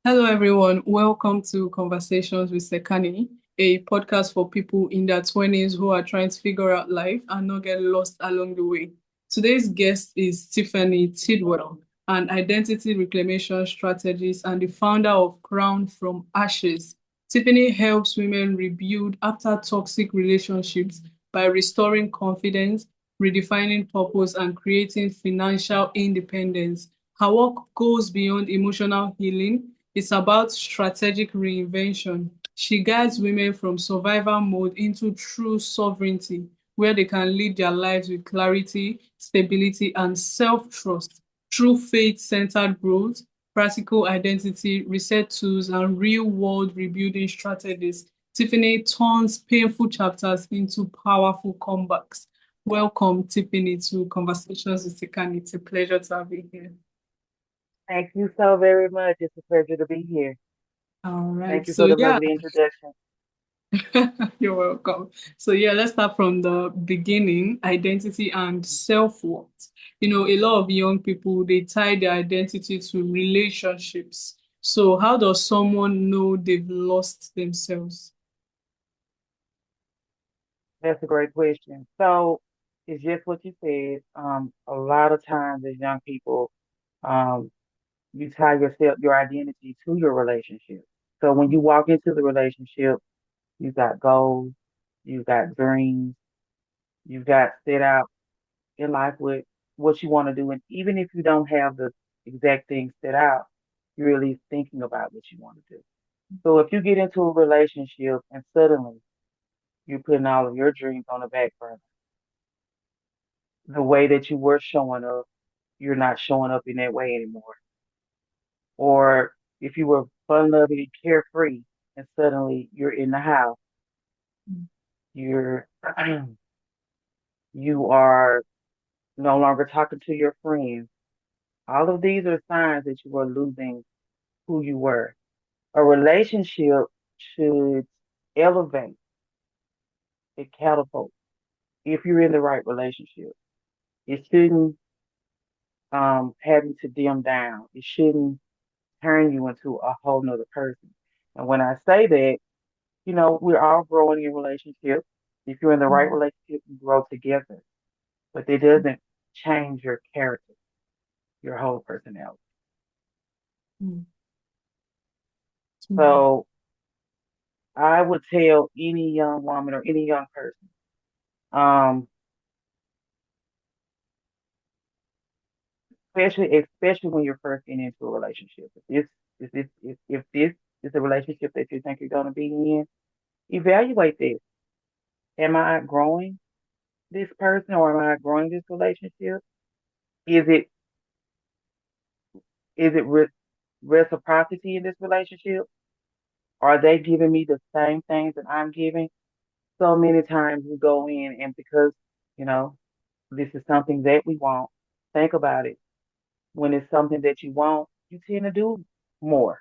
Hello, everyone. Welcome to Conversations with Sekani, a podcast for people in their 20s who are trying to figure out life and not get lost along the way. Today's guest is Tiffany Tidwater, an identity reclamation strategist and the founder of Crown from Ashes. Tiffany helps women rebuild after toxic relationships by restoring confidence, redefining purpose, and creating financial independence. Her work goes beyond emotional healing. It's about strategic reinvention. She guides women from survival mode into true sovereignty, where they can lead their lives with clarity, stability, and self trust through faith centered growth, practical identity, reset tools, and real world rebuilding strategies. Tiffany turns painful chapters into powerful comebacks. Welcome, Tiffany, to Conversations with Sekani. It's a pleasure to have you here. Thank you so very much. It's a pleasure to be here. All right. Thank you for So the yeah, lovely introduction. you're welcome. So yeah, let's start from the beginning, identity and self-worth. A lot of young people they tie their identity to relationships. So how does someone know they've lost themselves? That's a great question. So it's just what you said. A lot of times as young people, um, you tie your identity to your relationship. So when you walk into the relationship, you got goals, you got dreams, you got set out in life with what you want to do. And even if you don't have the exact things set out, you're really thinking about what you want to do. So if you get into a relationship and suddenly you're putting all of your dreams on the back burner, the way that you were showing up, you're not showing up in that way anymore. Or if you were fun loving and carefree and suddenly you're in the house, you're you are no longer talking to your friends. All of these are signs that you are losing who you were. A relationship should elevate, it catapult if you're in the right relationship. It shouldn't have you to dim down. It shouldn't turn you into a whole nother person. And when I say that, we're all growing in relationships. If you're in the right relationship, you grow together. But it doesn't change your character, your whole personality. Mm. So I would tell any young woman or any young person, um, especially when you're first getting into a relationship. If this is a relationship that you think you're going to be in, evaluate this. Am I growing this person or am I growing this relationship? Is it is it reciprocity in this relationship? Are they giving me the same things that I'm giving? So many times we go in and because, you know, this is something that we want, think about it. When it's something that you want, you tend to do more.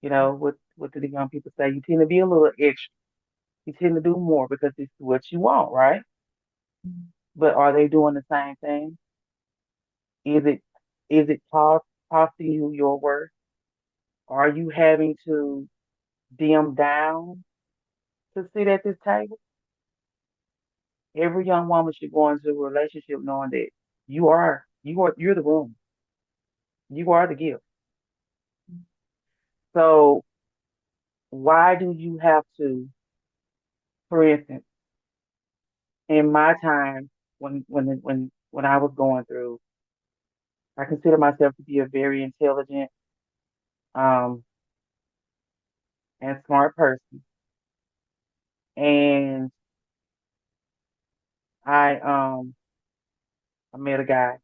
What do the young people say? You tend to be a little extra. You tend to do more because it's what you want, right? But are they doing the same thing? Is it costing you your worth? Are you having to dim down to sit at this table? Every young woman should go into a relationship knowing that you're the room. You are the gift. So why do you have to, for instance, in my time when I was going through, I consider myself to be a very intelligent um and smart person. And I met a guy.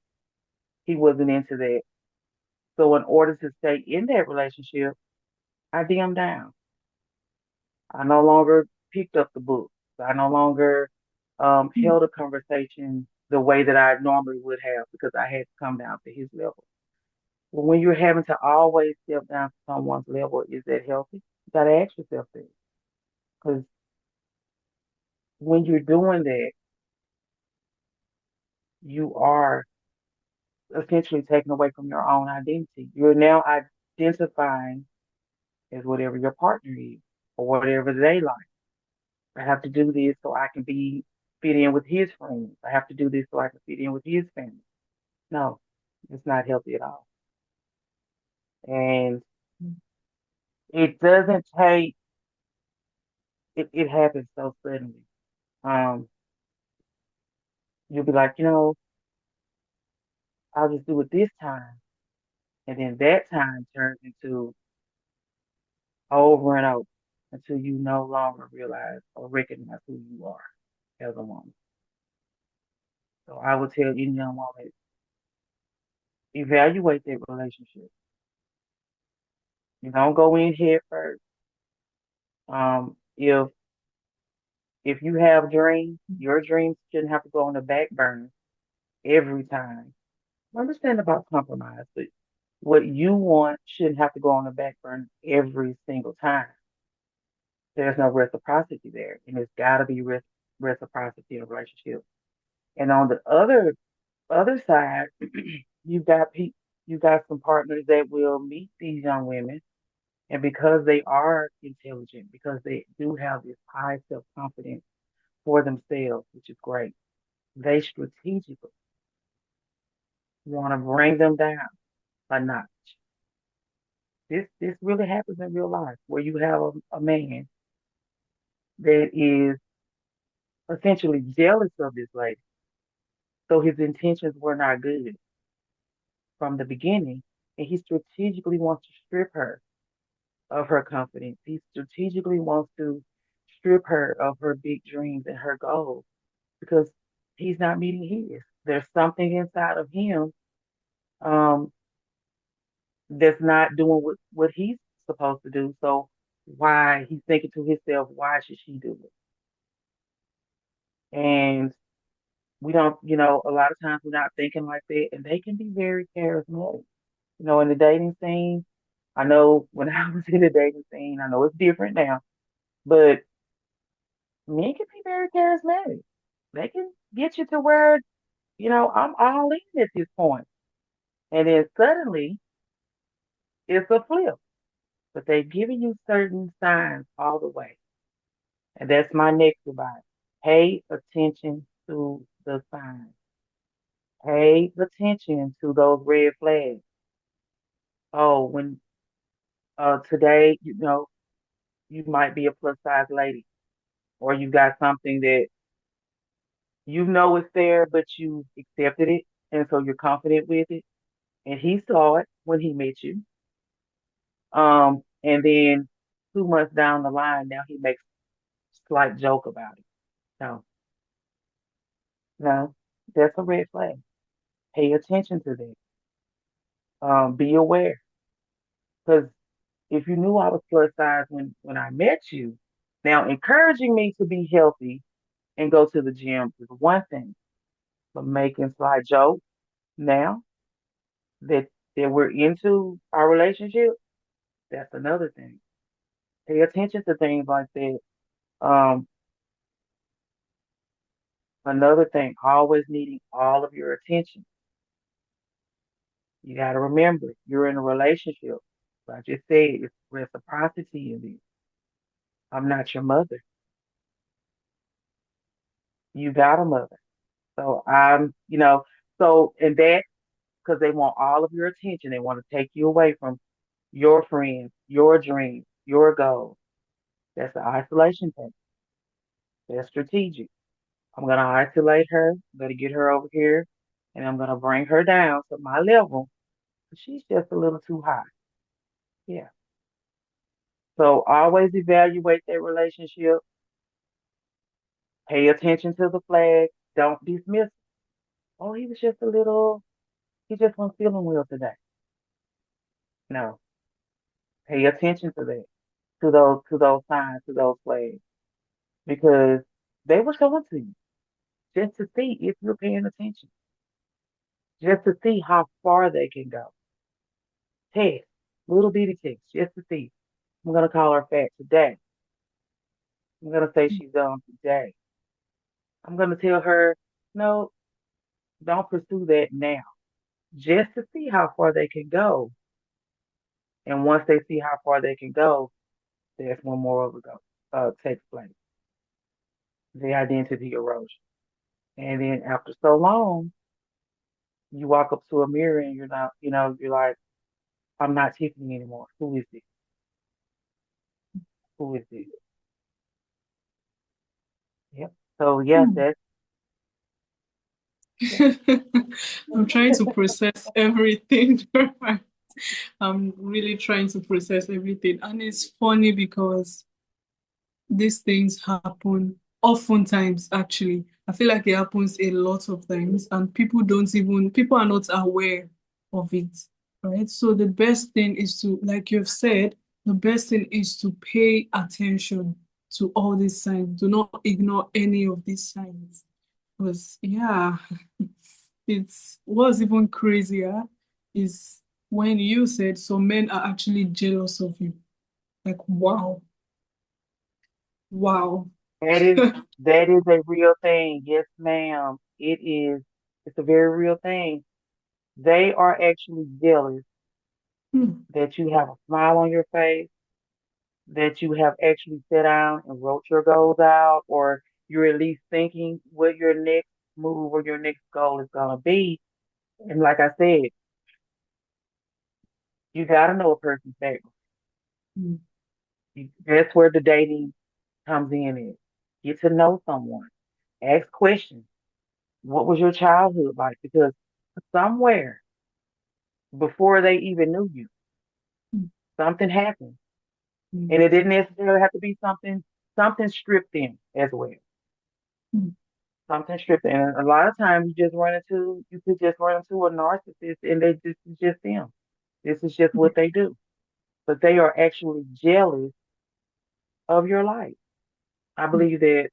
He wasn't into that. So in order to stay in that relationship, I dimmed down. I no longer picked up the book. I no longer held a conversation the way that I normally would have because I had to come down to his level. Well, when you're having to always step down to someone's level, is that healthy? You got to ask yourself that. Because when you're doing that, you are essentially taken away from your own identity. You're now identifying. is whatever your partner is or whatever they like. I have to do this so I can be fit in with his friends. I have to do this so I can fit in with his family. No, it's not healthy at all. And it doesn't take, it happens so suddenly. Um, you'll be like, I'll just do it this time. And then that time turns into over and over until you no longer realize or recognize who you are as a woman. So I would tell any young woman, evaluate that relationship. You don't go in head first. If you have dreams, your dreams shouldn't have to go on the back burner every time. I understand about compromise, but what you want shouldn't have to go on the back burner every single time. There's no reciprocity there, and there's got to be reciprocity in a relationship. And on the other side, you've got some partners that will meet these young women, and because they are intelligent, because they do have this high self confidence for themselves, which is great, they strategically want to bring them down a notch. This really happens in real life, where you have a man that is essentially jealous of this lady, so his intentions were not good from the beginning, and he strategically wants to strip her of her confidence. He strategically wants to strip her of her big dreams and her goals because he's not meeting his. There's something inside of him um, that's not doing what he's supposed to do. So why he's thinking to himself, why should she do it? And we don't, a lot of times we're not thinking like that, and they can be very charismatic. In the dating scene, I know when I was in the dating scene, I know it's different now, but men can be very charismatic. They can get you to where, I'm all in at this point. And then suddenly it's a flip. But they've given you certain signs all the way. And that's my next advice. Pay attention to the signs. Pay attention to those red flags. Oh, when today, you might be a plus size lady, or you got something that you know is there, but you accepted it, and so you're confident with it. And he saw it when he met you. And then 2 months down the line, now he makes a slight joke about it. No, no, that's a red flag. Pay attention to that. Be aware, because if you knew I was plus size when I met you, now encouraging me to be healthy and go to the gym is one thing, but making sly jokes now that we're into our relationship, that's another thing. Pay attention to things like that. Um, Another thing, always needing all of your attention. You got to remember, you're in a relationship. Like I just said, it's reciprocity in this. I'm not your mother. You got a mother. So and that because they want all of your attention. They want to take you away from your friends, your dreams, your goals. That's the isolation thing. That's strategic. I'm going to isolate her. I'm going to get her over here and I'm going to bring her down to my level. She's just a little too high. Yeah. So always evaluate that relationship. Pay attention to the flag. Don't dismiss. Oh, he was just a little. He just wasn't feeling well today. No. Pay attention to that, to those signs, to those flags, because they were showing to you just to see if you're paying attention, just to see how far they can go. Test, little bitty test, just to see. I'm gonna call her fat today. I'm gonna say she's dumb today. I'm gonna tell her, no, don't pursue that now, just to see how far they can go And once they see how far they can go, that's when more of it takes place, the identity erosion. And then after so long, you walk up to a mirror and you're not, you're like, I'm not Tiffany anymore. Who is this? Who is this? Yep. So yes, Hmm. that's yeah. I'm trying to process everything. I'm really trying to process everything. And it's funny because these things happen oftentimes, actually. I feel like it happens a lot of times, and people are not aware of it, right? So the best thing is to, like you've said, the best thing is to pay attention to all these signs. Do not ignore any of these signs. Because, yeah, it's what's even crazier is when you said some men are actually jealous of you. Like, wow, wow. That is that is a real thing. Yes, ma'am. It is. It's a very real thing. They are actually jealous Hmm, that you have a smile on your face, that you have actually sat down and wrote your goals out, or you're at least thinking what your next move or your next goal is gonna be. And like I said, you gotta know a person's background. hmm, That's where the dating comes in. Is get to know someone, ask questions. What was your childhood like? Because somewhere before they even knew you, hmm, something happened. hmm, And it didn't necessarily have to be something stripped in as well. hmm, Something stripped in. And a lot of times you could just run into a narcissist and this is just them. This is just what they do. But they are actually jealous of your light. I hmm, believe that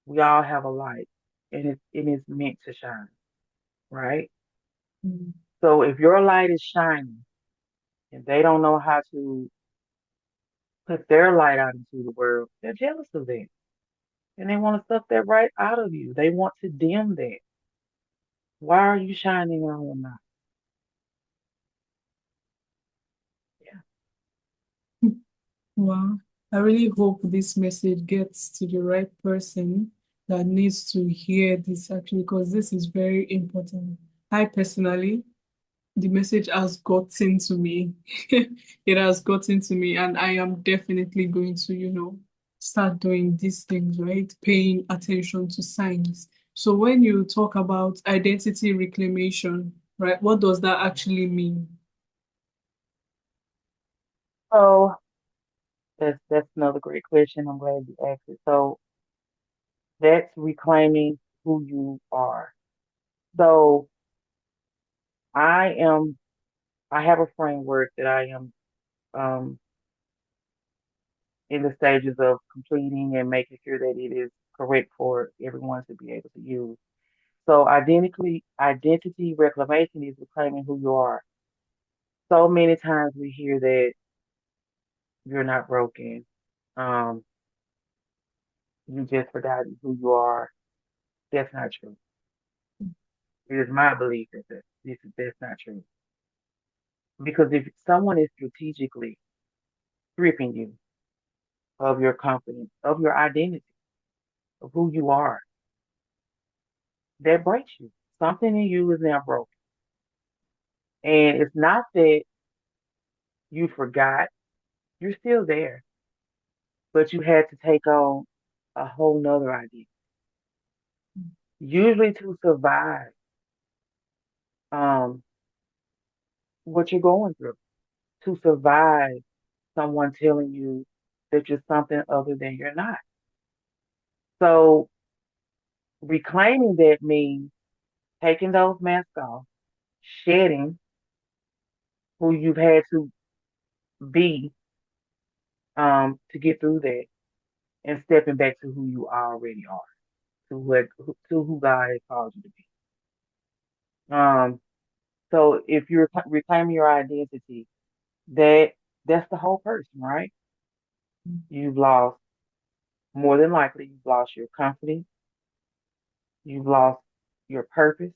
we all have a light and it's meant to shine, right? hmm, So if your light is shining and they don't know how to put their light out into the world, they're jealous of that. And they want to suck that right out of you. They want to dim that. Why are you shining and I'm not? Yeah. hmm. Wow. I really hope this message gets to the right person that needs to hear this actually, because this is very important. I personally, the message has gotten to me. It has gotten to me, and I am definitely going to, start doing these things, right? Paying attention to signs. So when you talk about identity reclamation, right, what does that actually mean? So that's another great question. I'm glad you asked it. So that's reclaiming who you are. So I am I have a framework that I am um in the stages of completing and making sure that it is correct for everyone to be able to use. So identity reclamation is reclaiming who you are. So many times we hear that you're not broken. Um, you just forgotten who you are. That's not true. It is my belief that that's not true. Because if someone is strategically stripping you of your confidence, of your identity, of who you are, that breaks you. Something in you is now broken. And it's not that you forgot, you're still there, but you had to take on a whole nother identity. Usually to survive um what you're going through, to survive someone telling you that you're something other than you're not. So reclaiming that means taking those masks off, shedding who you've had to be to get through that, and stepping back to who you already are, to who God has called you to be. Um, so if you're reclaiming your identity, that that's the whole person, right? You've lost more than likely you've lost your confidence, you've lost your purpose.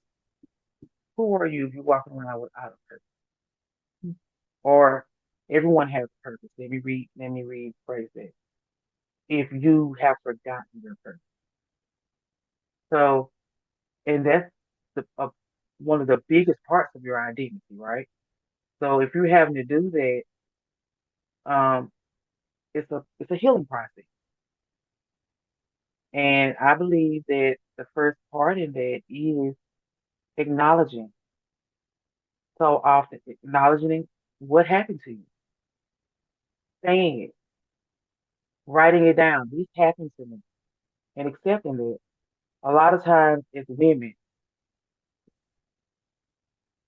Who are you if you're walking around without a purpose? Or Everyone has a purpose. Let me rephrase that. If you have forgotten your purpose. So, and that's one of the biggest parts of your identity, right? So if you're having to do that, um, it's a healing process. And I believe that the first part in that is acknowledging. So often acknowledging what happened to you, saying it, writing it down. This happened to me, and accepting that. A lot of times, as women,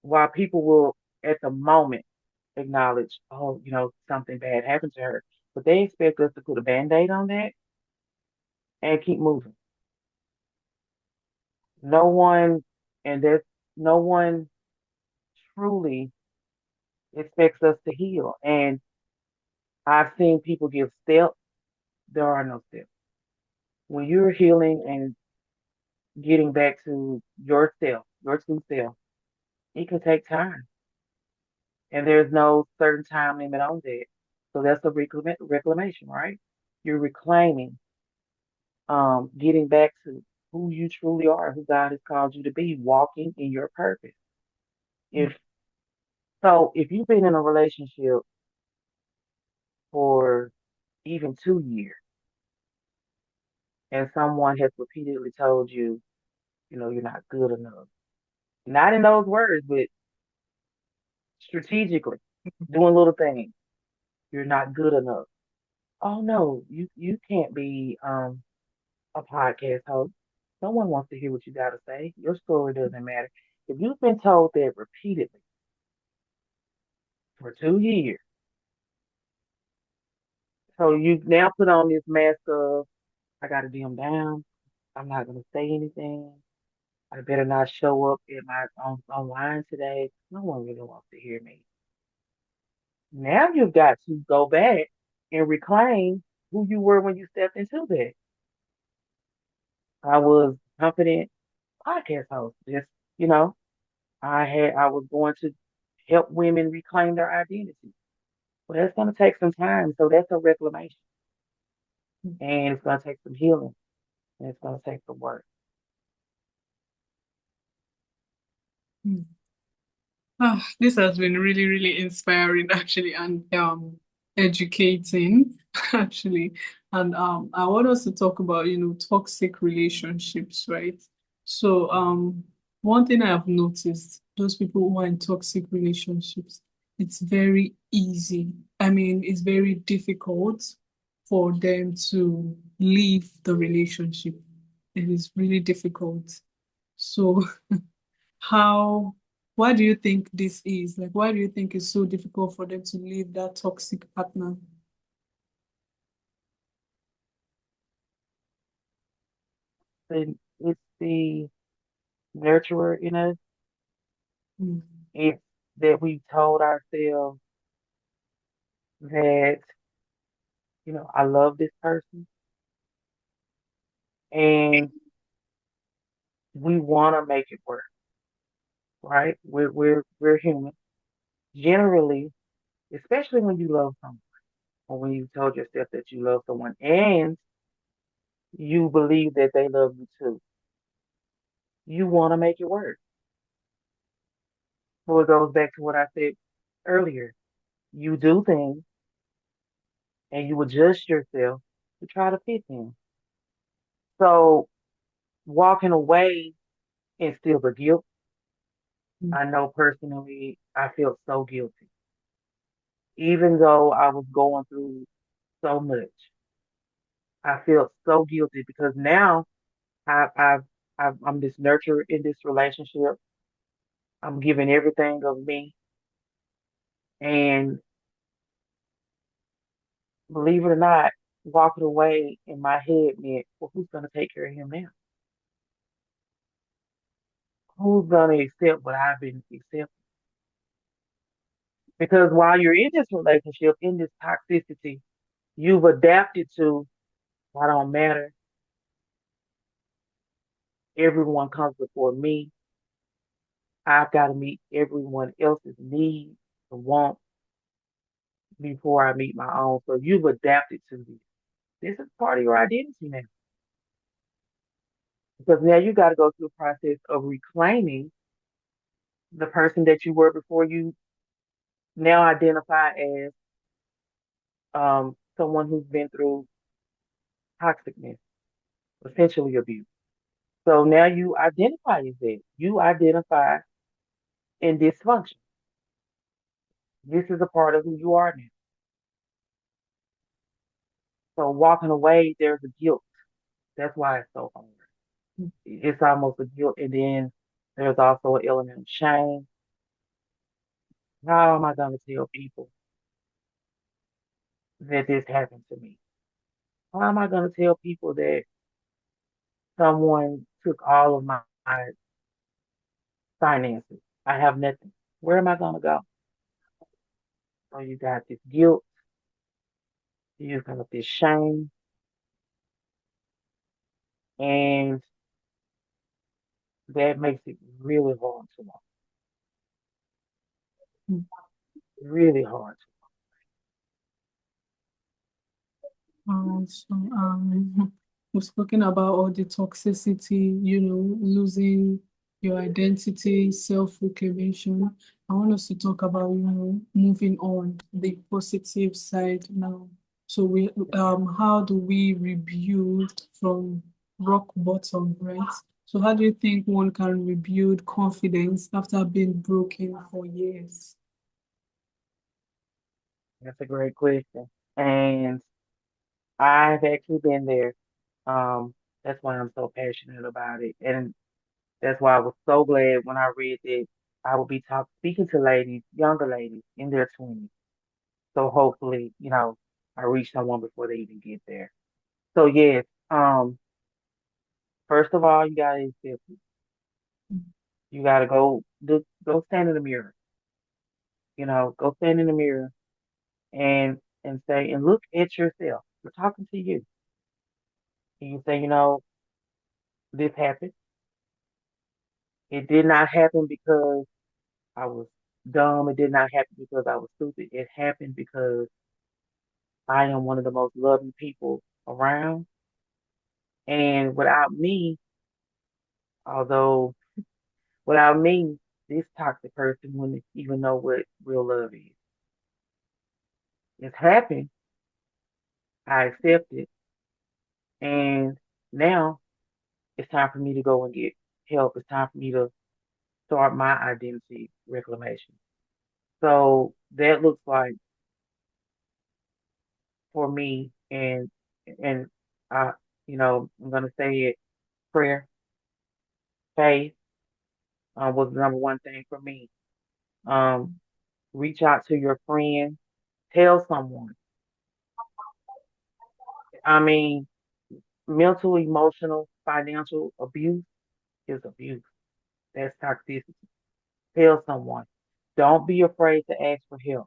while people will at the moment acknowledge, oh, something bad happened to her, but they expect us to put a band-aid on that and keep moving. No one, and there's no one truly expects us to heal. And I've seen people give steps. There are no steps. When you're healing and getting back to yourself, your true self, it can take time. And there's no certain time limit on that. So that's a reclamation, right? You're reclaiming, getting back to who you truly are, who God has called you to be, walking in your purpose. If if you've been in a relationship for even 2 years and someone has repeatedly told you, you're not good enough, not in those words, but strategically doing little things, you're not good enough. Oh no, you can't be a podcast host. No one wants to hear what you got to say. Your story doesn't matter. If you've been told that repeatedly for 2 years, so you now put on this mask of, I got to dim down. I'm not going to say anything. I better not show up at my online today. No one really wants to hear me. Now you've got to go back and reclaim who you were when you stepped into that. I was confident podcast host. Just, you know, I was going to help women reclaim their identity. Well, that's going to take some time. So that's a reclamation. And it's going to take some healing. And it's going to take some work. This has been really, really inspiring, actually, and educating, actually. And I want us to talk about, toxic relationships, right? So, one thing I have noticed, those people who are in toxic relationships, it's very easy. I mean, it's very difficult for them to leave the relationship. It is really difficult. So, how, why do you think this is? Like, why do you think it's so difficult for them to leave that toxic partner? And it's the nurturer in us. Mm, It's that we've told ourselves that, I love this person and we want to make it work, right? We're human. Generally, especially when you love someone or when you told yourself that you love someone and you believe that they love you too, you want to make it work. So it goes back to what I said earlier. You do things and you adjust yourself to try to fit in. So walking away instills the guilt. mm, I know personally, I felt so guilty, even though I was going through so much. I felt so guilty because now I, I've, I'm this nurturer in this relationship. I'm giving everything of me, and believe it or not, walking away in my head meant, well, who's going to take care of him now? Who's going to accept what I've been accepting? Because while you're in this relationship, in this toxicity, you've adapted to, I don't matter. Everyone comes before me. I've got to meet everyone else's needs and wants. before I meet my own. So you've adapted to this. This is part of your identity now. Because now you got to go through the process of reclaiming the person that you were before you now identify as someone who's been through toxicness, essentially abuse. So now you identify as that. You identify in dysfunction. This is a part of who you are now. So walking away, there's a guilt. That's why it's so hard. It's almost a guilt. And then there's also an element of shame. How am I going to tell people that this happened to me? How am I going to tell people that someone took all of my finances? I have nothing. Where am I going to go? So you got this guilt, you got this shame, and that makes it really hard to walk. Really hard. So we've spoken about all the toxicity, losing your identity, self-reclamation. I want us to talk about, moving on, the positive side now. So how do we rebuild from rock bottom, right? So how do you think one can rebuild confidence after being broken for years? That's a great question. And I've actually been there. Um, that's why I'm so passionate about it. And that's why I was so glad when I read that I will be speaking to ladies, younger ladies in their 20s. So hopefully, I reach someone before they even get there. So yes, first of all, you gotta accept it. You gotta go stand in the mirror. Go stand in the mirror and say and look at yourself. We're talking to you. And you say, this happened. It did not happen because I was dumb. It did not happen because I was stupid. It happened because I am one of the most loving people around. And without me, although without me, this toxic person wouldn't even know what real love is. It's happened. I accept it. And now it's time for me to go and get help. It's time for me to start my identity reclamation. So that looks like for me and I I'm gonna say it, prayer, faith, was the number one thing for me. Um, reach out to your friend, tell someone. I mean, mental, emotional, financial abuse is abuse. That's toxicity. Tell someone. Don't be afraid to ask for help.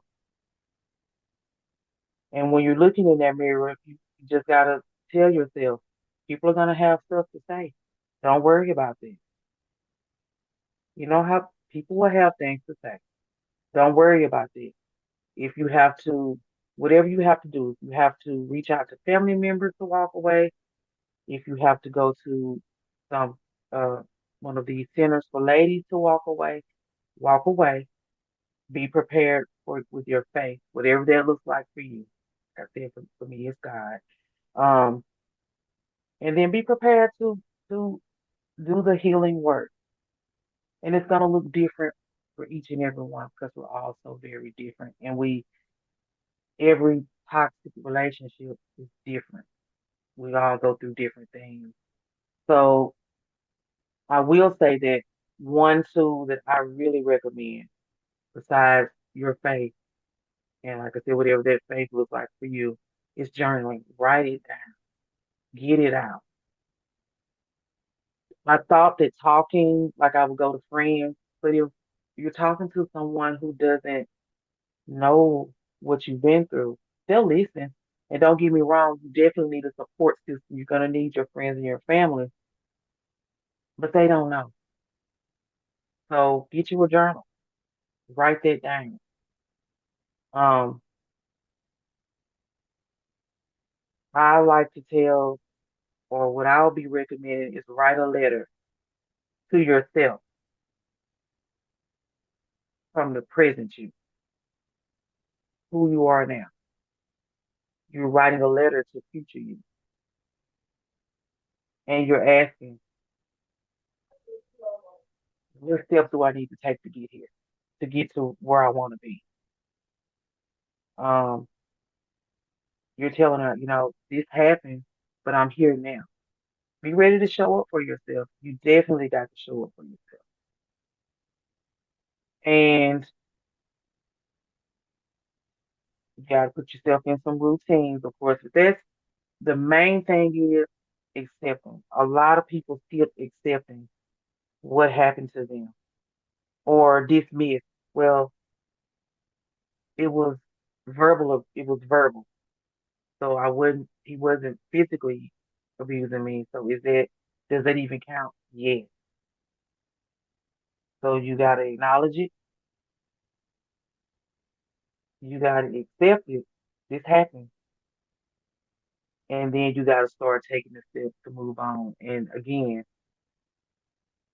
And when you're looking in that mirror, you just gotta tell yourself, people are gonna have stuff to say. Don't worry about this. You know how people will have things to say. Don't worry about this. If you have to, whatever you have to do, if you have to reach out to family members to walk away, if you have to go to some uh one of these centers for ladies to walk away, walk away. Be prepared for with your faith, whatever that looks like for you. I said for me, it's God. Um, and then be prepared to do the healing work. And it's gonna look different for each and every one because we're all so very different. And every toxic relationship is different. We all go through different things. So I will say that one tool that I really recommend, besides your faith, and like I said, whatever that faith looks like for you, is journaling. Write it down. Get it out. I thought that talking, like I would go to friends, but if you're talking to someone who doesn't know what you've been through, they'll listen. And don't get me wrong, you definitely need a support system. You're going to need your friends and your family, but they don't know. So get you a journal. Write that down. Um, I like to tell, or what I'll be recommending is write a letter to yourself from the present you, who you are now. You're writing a letter to future you, and you're asking, what steps do I need to take to get here, to get to where I want to be? Um, you're telling her, this happened, but I'm here now. Be ready to show up for yourself. You definitely got to show up for yourself. And you got to put yourself in some routines, of course. But that's the main thing is accepting. A lot of people still accepting what happened to them or dismiss. Well, it was it was verbal. So he wasn't physically abusing me. So does that even count? Yes. So you got to acknowledge it. You got to accept it. This happened. And then you got to start taking the steps to move on. And again,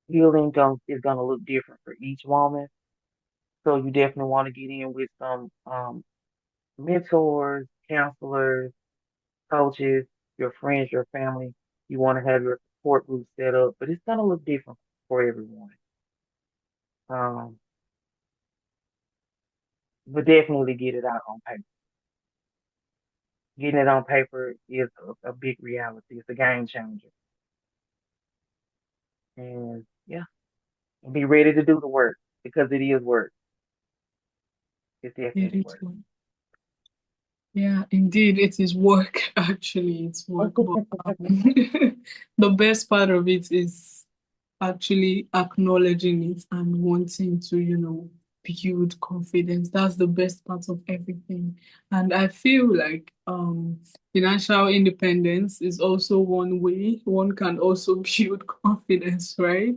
is going to look different for each woman. So you definitely want to get in with some mentors, counselors, coaches, your friends, your family. You want to have your support group set up, but it's going to look different for everyone. Um, but definitely get it out on paper. Getting it on paper is a big reality. It's a game changer. And yeah, be ready to do the work because it is work. It's It definitely is work. work. Yeah, indeed, it is work. Actually, it's work. But the best part of it is actually acknowledging it and wanting to, build confidence. That's the best part of everything. And I feel like financial independence is also one way one can also build confidence, right?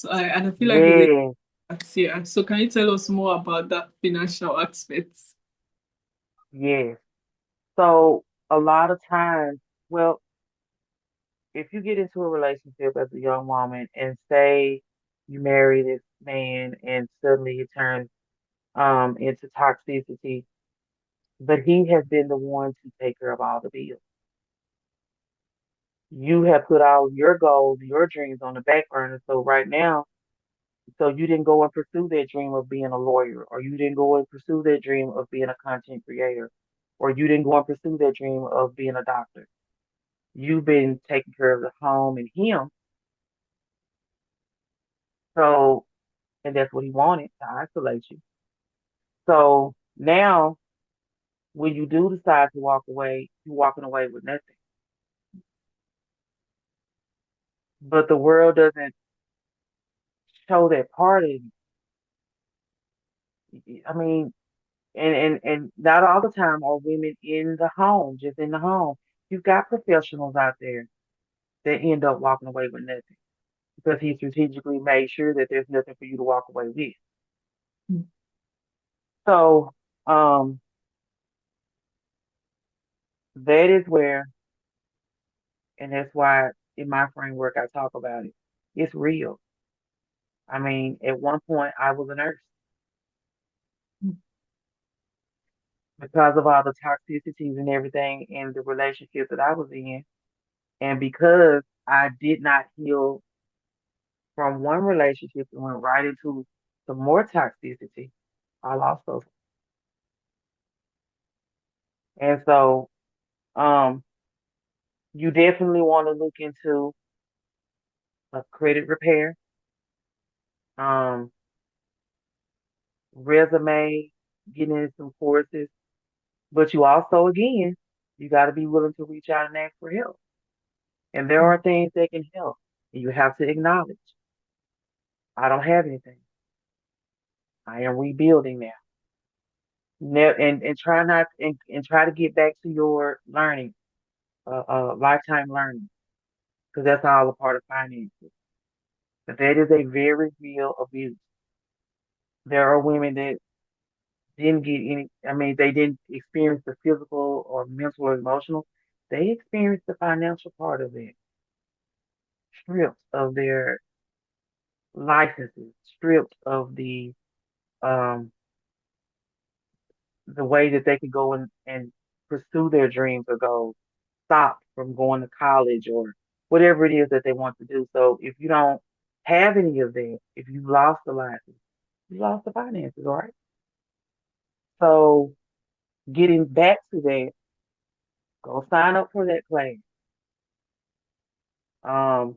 And I feel like it's Yes, a yeah. So can you tell us more about that financial aspect? yes. So a lot of times, well, if you get into a relationship as a young woman and say you marry this man and suddenly it turns into toxicity, but he has been the one to take care of all the bills. You have put all your goals, your dreams on the back burner. So right now, so you didn't go and pursue that dream of being a lawyer, or you didn't go and pursue that dream of being a content creator, or you didn't go and pursue that dream of being a doctor. You've been taking care of the home and him. So, and that's what he wanted to isolate you. So now, when you do decide to walk away, you're walking away with nothing. But the world doesn't show that part of you. I mean, and not all the time are women in the home, just in the home. You've got professionals out there that end up walking away with nothing because he strategically made sure that there's nothing for you to walk away with. So, um, that is where, and that's why in my framework I talk about it. It's real. I mean, at one point I was a nurse because of all the toxicities and everything in the relationship that I was in. And because I did not heal from one relationship and went right into some more toxicity, I lost those. And so, um, you definitely want to look into a credit repair, um, resume, getting into some courses, but you also, again, you got to be willing to reach out and ask for help. And there are things that can help. And you have to acknowledge, I don't have anything. I am rebuilding now. And try not and try to get back to your learning, lifetime learning, because that's all a part of finances. But that is a very real abuse. There are women that didn't get any. I mean, they didn't experience the physical or mental or emotional. they experience the financial part of it, stripped of their licenses, stripped of um the way that they could go and pursue their dreams or goals, stopped from going to college or whatever it is that they want to do. So if you don't have any of that, if you lost the license, you lost the finances, right? So getting back to that, go sign up for that class. Um,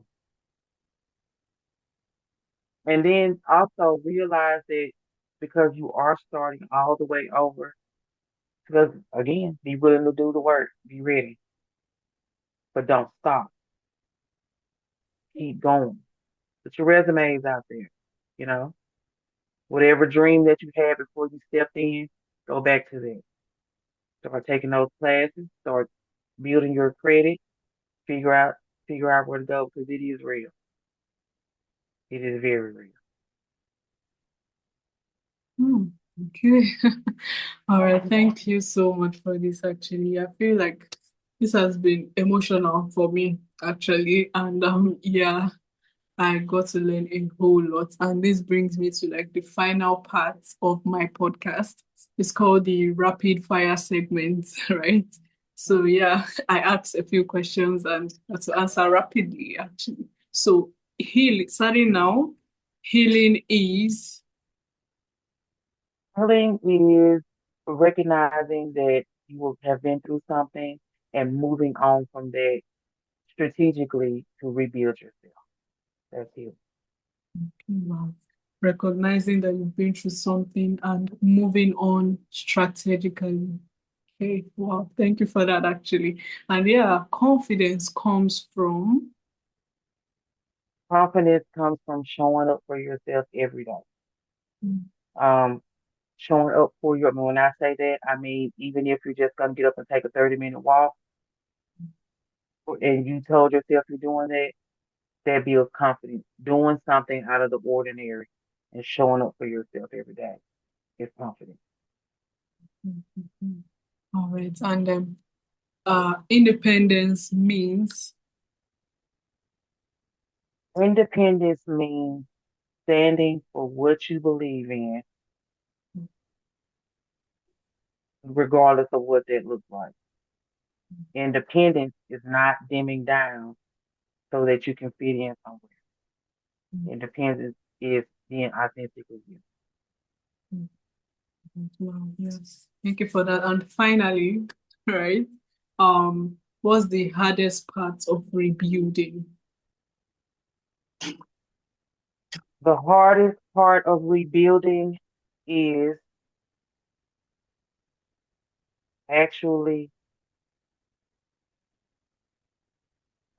and then also realize that because you are starting all the way over, because again, be willing to do the work, be ready, but don't stop. Keep going. Put your resumes out there. You know, whatever dream that you had before you stepped in, go back to that. Start taking those classes. Start building your credit. Figure out figure out where to go because it is real. It is very real. Hmm, okay. All right. Thank you so much for this, actually. I feel like this has been emotional for me, actually. And yeah, I got to learn a whole lot. And this brings me to like the final part of my podcast. It's called the rapid fire segment, right? So yeah, I asked a few questions and had to answer rapidly, actually. So starting now, healing is. Healing is recognizing that you will have been through something and moving on from that strategically to rebuild yourself. That's healing. Wow. Recognizing that you've been through something and moving on strategically. Okay, wow. Thank you for that, actually. And yeah, confidence comes from. Confidence comes from showing up for yourself every day. Mm, Um, Showing up for you. I mean, when I say that, I mean even if you're just gonna get up and take a 30-minute walk, and you told yourself you're doing that, that builds confidence. Doing something out of the ordinary and showing up for yourself every day is confidence. mm, mm. All right. And independence means. Independence means standing for what you believe in, regardless of what that looks like. Independence is not dimming down so that you can fit in somewhere. Independence is being authentic with you. Wow, yes. Thank you for that. And finally, right, what's the hardest part of rebuilding? The hardest part of rebuilding is actually,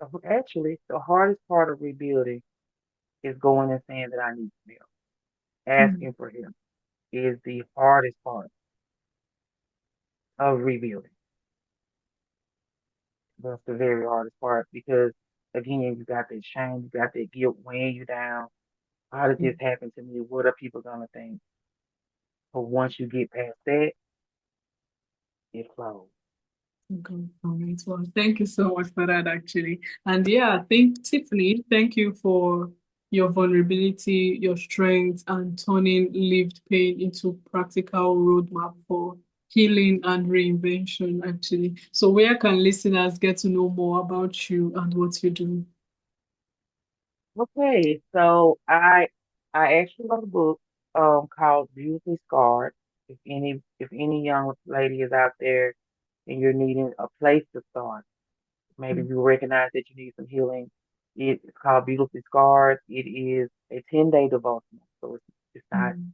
the hardest part of rebuilding is going and saying that I need some help. Mm, Asking for help is the hardest part of rebuilding. That's the very hardest part because, again, you got that shame, you got that guilt weighing you down. How did this mm. happen to me? What are people gonna think? But once you get past that, it flows. Okay, all right. Well, thank you so much for that, actually. And yeah, Tiffany, thank you for your vulnerability, your strength, and turning lived pain into practical roadmap for healing and reinvention, actually. So where can listeners get to know more about you and what you do? Okay, so I actually wrote a book called Beautifully Scarred. If any young lady is out there and you're needing a place to start, maybe Mm, you recognize that you need some healing. It's called Beautifully Scarred. It is a 10-day devotional, so it's not mm,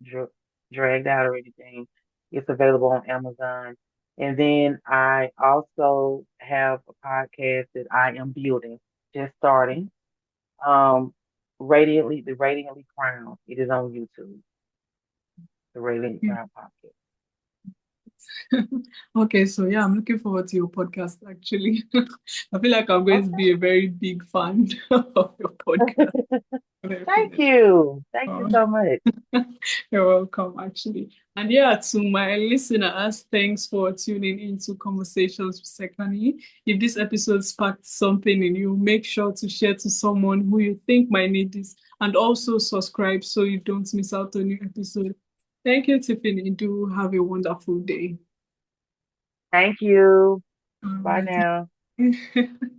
dra- dragged out or anything. It's available on Amazon. And then I also have a podcast that I am building, just starting. Um, the Radiantly Crown. It is on YouTube, the Radiantly mm. Crown podcast. Okay, so yeah, I'm looking forward to your podcast actually. I feel like I'm going to be a very big fan of your podcast. Thank you. Thank you Oh, so much. you're welcome, actually. And yeah, to my listeners, thanks for tuning into Conversations with Sekani. If this episode sparked something in you, make sure to share to someone who you think might need this, and also subscribe so you don't miss out on new episode. Thank you, Tiffany. Do have a wonderful day. Thank you. All Bye right. now.